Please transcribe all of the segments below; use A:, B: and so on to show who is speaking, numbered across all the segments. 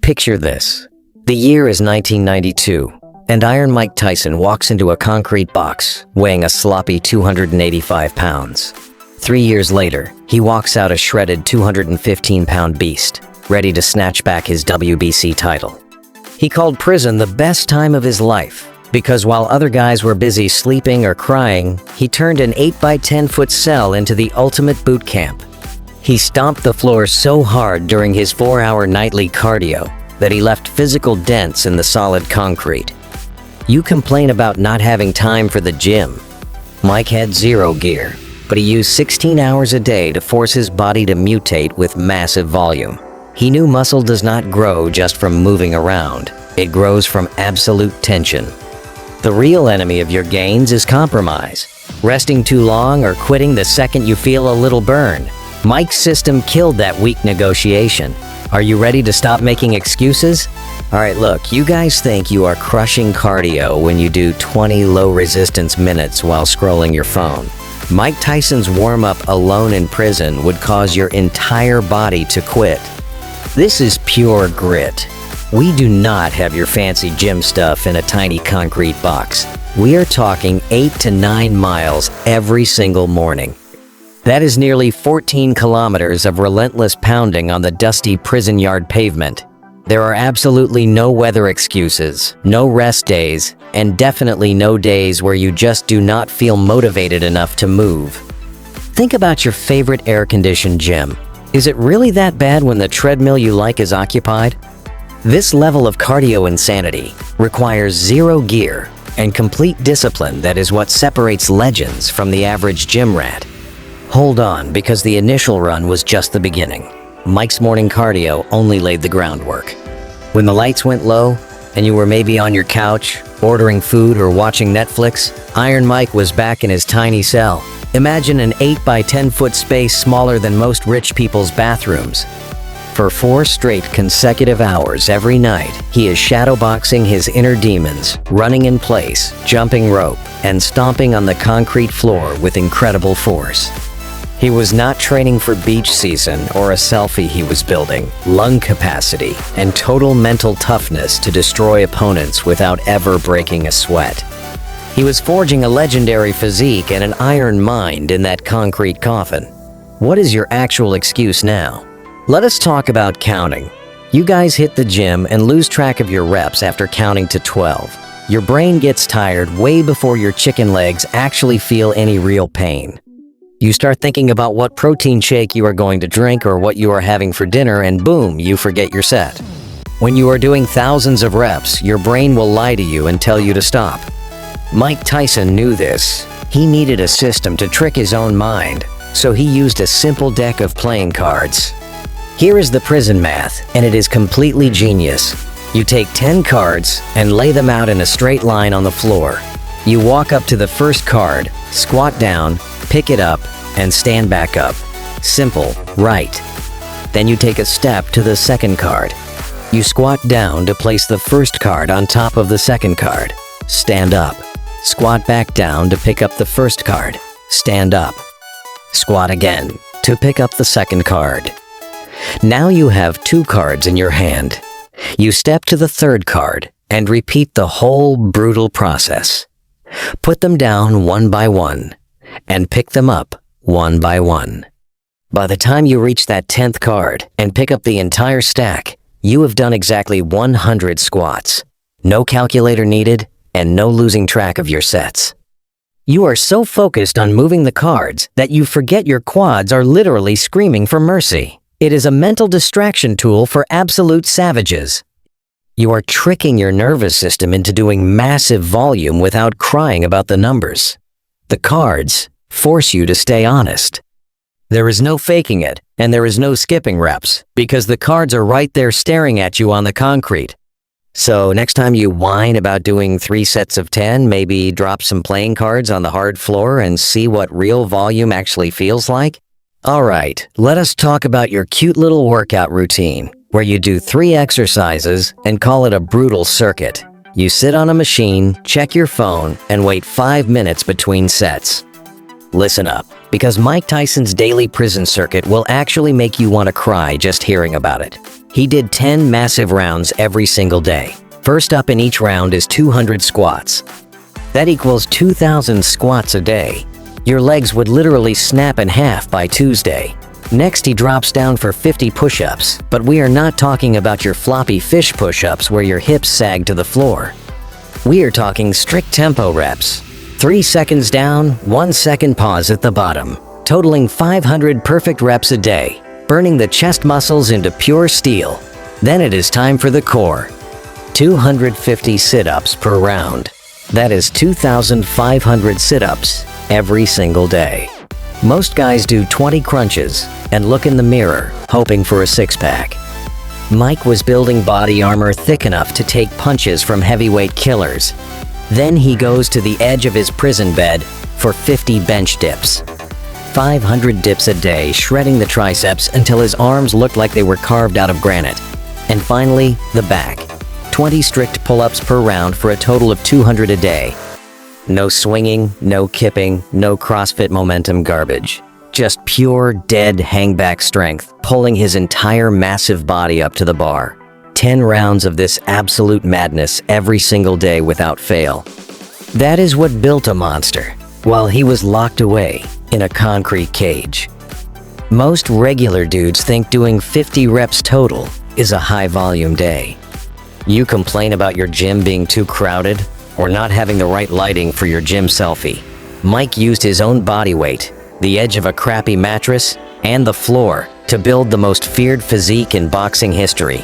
A: Picture this. The year is 1992, and Iron Mike Tyson walks into a concrete box, weighing a sloppy 285 pounds. 3 years later, he walks out a shredded 215-pound beast, ready to snatch back his WBC title. He called prison the best time of his life, because while other guys were busy sleeping or crying, he turned an 8 by 10-foot cell into the ultimate boot camp. He stomped the floor so hard during his 4-hour nightly cardio that he left physical dents in the solid concrete. You complain about not having time for the gym. Mike had 0 gear, but he used 16 hours a day to force his body to mutate with massive volume. He knew muscle does not grow just from moving around. It grows from absolute tension. The real enemy of your gains is compromise. Resting too long or quitting the second you feel a little burn. Mike's system killed that weak negotiation. Are you ready to stop making excuses? Alright, look, you guys think you are crushing cardio when you do 20 low-resistance minutes while scrolling your phone. Mike Tyson's warm-up alone in prison would cause your entire body to quit. This is pure grit. We do not have your fancy gym stuff in a tiny concrete box. We are talking 8 to 9 miles every single morning. That is nearly 14 kilometers of relentless pounding on the dusty prison yard pavement. There are absolutely no weather excuses, no rest days, and definitely no days where you just do not feel motivated enough to move. Think about your favorite air-conditioned gym. Is it really that bad when the treadmill you like is occupied? This level of cardio insanity requires 0 gear and complete discipline that is what separates legends from the average gym rat. Hold on, because the initial run was just the beginning. Mike's morning cardio only laid the groundwork. When the lights went low, and you were maybe on your couch, ordering food or watching Netflix, Iron Mike was back in his tiny cell. Imagine an 8 by 10-foot space smaller than most rich people's bathrooms. For 4 straight consecutive hours every night, he is shadowboxing his inner demons, running in place, jumping rope, and stomping on the concrete floor with incredible force. He was not training for beach season or a selfie he was building, lung capacity, and total mental toughness to destroy opponents without ever breaking a sweat. He was forging a legendary physique and an iron mind in that concrete coffin. What is your actual excuse now? Let us talk about counting. You guys hit the gym and lose track of your reps after counting to 12. Your brain gets tired way before your chicken legs actually feel any real pain. You start thinking about what protein shake you are going to drink or what you are having for dinner, and boom, you forget your set. When you are doing thousands of reps, your brain will lie to you and tell you to stop. Mike Tyson knew this. He needed a system to trick his own mind, so he used a simple deck of playing cards. Here is the prison math, and it is completely genius. You take 10 cards and lay them out in a straight line on the floor. You walk up to the first card, squat down, pick it up, and stand back up. Simple, right? Then you take a step to the second card. You squat down to place the first card on top of the second card. Stand up. Squat back down to pick up the first card. Stand up. Squat again to pick up the second card. Now you have 2 cards in your hand. You step to the third card and repeat the whole brutal process. Put them down one by one and pick them up one by one. By the time you reach that 10th card and pick up the entire stack, you have done exactly 100 squats. No calculator needed and no losing track of your sets. You are so focused on moving the cards that you forget your quads are literally screaming for mercy. It is a mental distraction tool for absolute savages. You are tricking your nervous system into doing massive volume without crying about the numbers. The cards force you to stay honest. There is no faking it, and there is no skipping reps, because the cards are right there staring at you on the concrete. So next time you whine about doing 3 sets of 10, maybe drop some playing cards on the hard floor and see what real volume actually feels like. Alright, let us talk about your cute little workout routine, where you do 3 exercises and call it a brutal circuit. You sit on a machine, check your phone, and wait 5 minutes between sets. Listen up, because Mike Tyson's daily prison circuit will actually make you want to cry just hearing about it. He did 10 massive rounds every single day. First up in each round is 200 squats. That equals 2,000 squats a day. Your legs would literally snap in half by Tuesday. Next, he drops down for 50 push-ups, but we are not talking about your floppy fish push-ups where your hips sag to the floor. We are talking strict tempo reps. 3 seconds down, 1 second pause at the bottom, totaling 500 perfect reps a day, burning the chest muscles into pure steel. Then it is time for the core. 250 sit-ups per round. That is 2,500 sit-ups every single day. Most guys do 20 crunches and look in the mirror, hoping for a six-pack. Mike was building body armor thick enough to take punches from heavyweight killers. Then he goes to the edge of his prison bed for 50 bench dips. 500 dips a day, shredding the triceps until his arms looked like they were carved out of granite. And finally, the back. 20 strict pull-ups per round for a total of 200 a day. No swinging, no kipping, no CrossFit momentum garbage. Just pure, dead hangback strength, pulling his entire massive body up to the bar. 10 rounds of this absolute madness every single day without fail. That is what built a monster, while he was locked away in a concrete cage. Most regular dudes think doing 50 reps total is a high-volume day. You complain about your gym being too crowded or not having the right lighting for your gym selfie. Mike used his own body weight, the edge of a crappy mattress, and the floor to build the most feared physique in boxing history.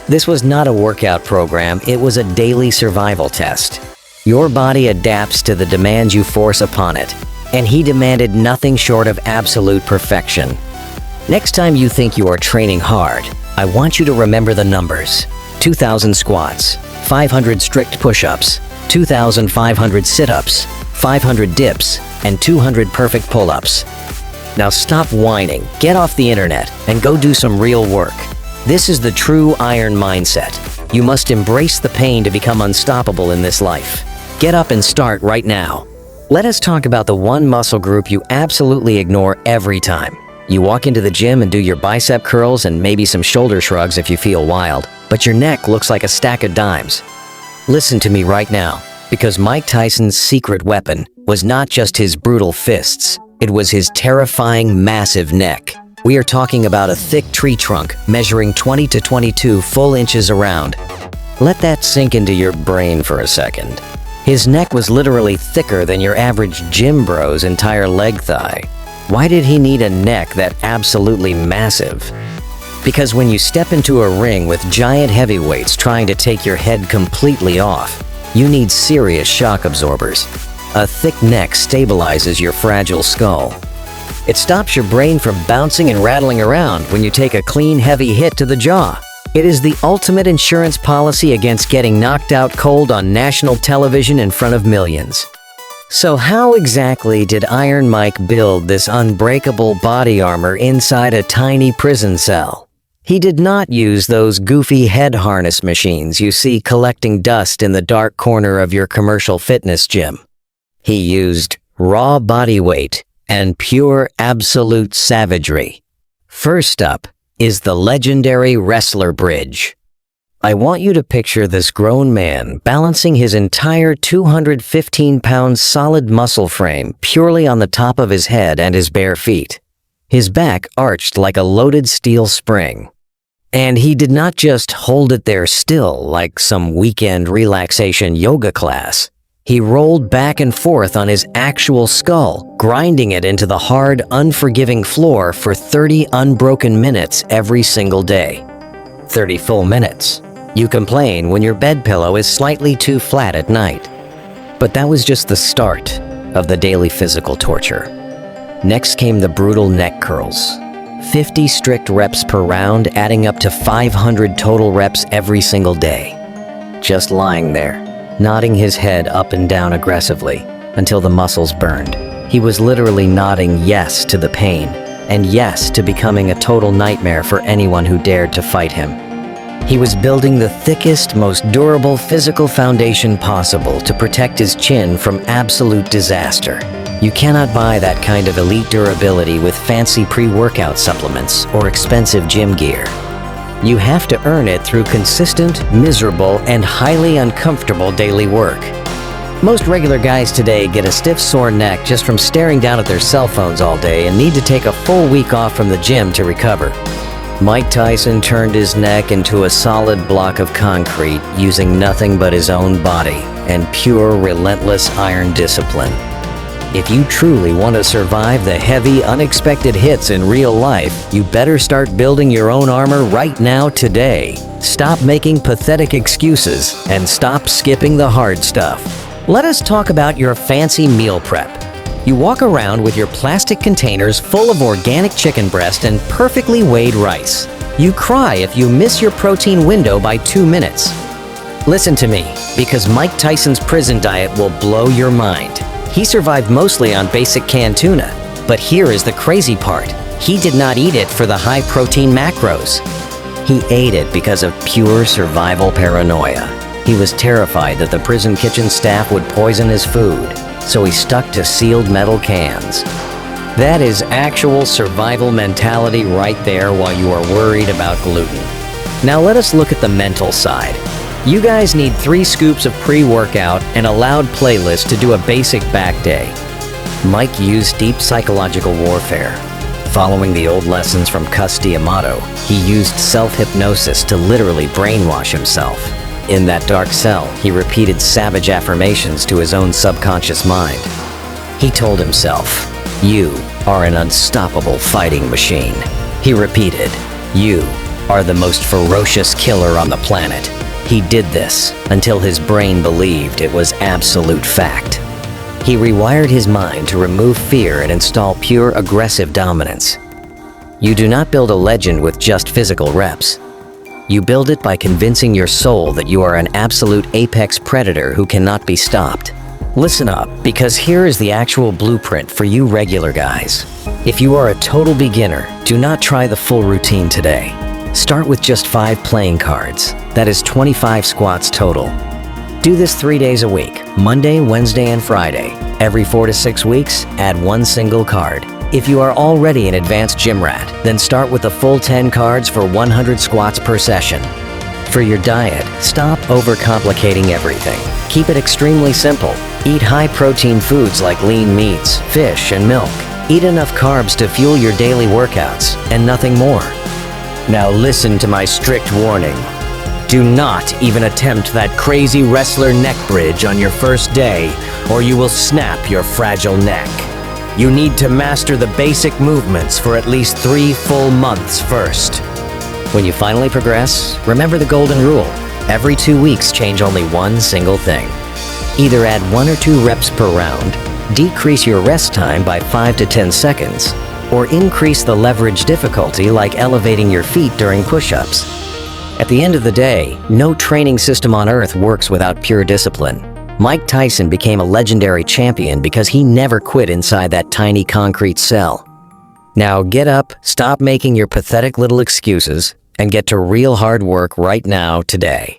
A: This was not a workout program, it was a daily survival test. Your body adapts to the demands you force upon it, and he demanded nothing short of absolute perfection. Next time you think you are training hard, I want you to remember the numbers. 2,000 squats, 500 strict push-ups, 2,500 sit-ups, 500 dips, and 200 perfect pull-ups. Now stop whining, get off the internet, and go do some real work. This is the true iron mindset. You must embrace the pain to become unstoppable in this life. Get up and start right now. Let us talk about the one muscle group you absolutely ignore every time. You walk into the gym and do your bicep curls and maybe some shoulder shrugs if you feel wild, but your neck looks like a stack of dimes. Listen to me right now, because Mike Tyson's secret weapon was not just his brutal fists, it was his terrifying, massive neck. We are talking about a thick tree trunk measuring 20 to 22 full inches around. Let that sink into your brain for a second. His neck was literally thicker than your average gym bro's entire leg thigh. Why did he need a neck that absolutely massive? Because when you step into a ring with giant heavyweights trying to take your head completely off, you need serious shock absorbers. A thick neck stabilizes your fragile skull. It stops your brain from bouncing and rattling around when you take a clean, heavy hit to the jaw. It is the ultimate insurance policy against getting knocked out cold on national television in front of millions. So how exactly did Iron Mike build this unbreakable body armor inside a tiny prison cell? He did not use those goofy head harness machines you see collecting dust in the dark corner of your commercial fitness gym. He used raw body weight and pure absolute savagery. First up is the legendary wrestler bridge. I want you to picture this grown man balancing his entire 215-pound solid muscle frame purely on the top of his head and his bare feet. His back arched like a loaded steel spring. And he did not just hold it there still like some weekend relaxation yoga class. He rolled back and forth on his actual skull, grinding it into the hard, unforgiving floor for 30 unbroken minutes every single day. 30 full minutes. You complain when your bed pillow is slightly too flat at night. But that was just the start of the daily physical torture. Next came the brutal neck curls. 50 strict reps per round, adding up to 500 total reps every single day. Just lying there, nodding his head up and down aggressively until the muscles burned. He was literally nodding yes to the pain and yes to becoming a total nightmare for anyone who dared to fight him. He was building the thickest, most durable physical foundation possible to protect his chin from absolute disaster. You cannot buy that kind of elite durability with fancy pre-workout supplements or expensive gym gear. You have to earn it through consistent, miserable, and highly uncomfortable daily work. Most regular guys today get a stiff, sore neck just from staring down at their cell phones all day and need to take a full week off from the gym to recover. Mike Tyson turned his neck into a solid block of concrete using nothing but his own body and pure, relentless iron discipline. If you truly want to survive the heavy, unexpected hits in real life, you better start building your own armor right now today. Stop making pathetic excuses and stop skipping the hard stuff. Let us talk about your fancy meal prep. You walk around with your plastic containers full of organic chicken breast and perfectly weighed rice. You cry if you miss your protein window by 2 minutes. Listen to me, because Mike Tyson's prison diet will blow your mind. He survived mostly on basic canned tuna, but here is the crazy part. He did not eat it for the high protein macros. He ate it because of pure survival paranoia. He was terrified that the prison kitchen staff would poison his food, so he stuck to sealed metal cans. That is actual survival mentality right there while you are worried about gluten. Now let us look at the mental side. You guys need 3 scoops of pre-workout and a loud playlist to do a basic back day. Mike used deep psychological warfare. Following the old lessons from Cus D'Amato, he used self-hypnosis to literally brainwash himself. In that dark cell, he repeated savage affirmations to his own subconscious mind. He told himself, "You are an unstoppable fighting machine." He repeated, "You are the most ferocious killer on the planet." He did this until his brain believed it was absolute fact. He rewired his mind to remove fear and install pure aggressive dominance. You do not build a legend with just physical reps. You build it by convincing your soul that you are an absolute apex predator who cannot be stopped. Listen up, because here is the actual blueprint for you regular guys. If you are a total beginner, do not try the full routine today. Start with just 5 playing cards. That is 25 squats total. Do this 3 days a week, Monday, Wednesday, and Friday. Every 4 to 6 weeks, add 1 single card. If you are already an advanced gym rat, then start with the full 10 cards for 100 squats per session. For your diet, stop overcomplicating everything. Keep it extremely simple. Eat high-protein foods like lean meats, fish, and milk. Eat enough carbs to fuel your daily workouts, and nothing more. Now listen to my strict warning. Do not even attempt that crazy wrestler neck bridge on your first day, or you will snap your fragile neck. You need to master the basic movements for at least 3 full months first. When you finally progress, remember the golden rule. Every 2 weeks, change only 1 single thing. Either add 1 or 2 reps per round, decrease your rest time by 5 to 10 seconds, or increase the leverage difficulty like elevating your feet during push-ups. At the end of the day, no training system on earth works without pure discipline. Mike Tyson became a legendary champion because he never quit inside that tiny concrete cell. Now get up, stop making your pathetic little excuses, and get to real hard work right now today.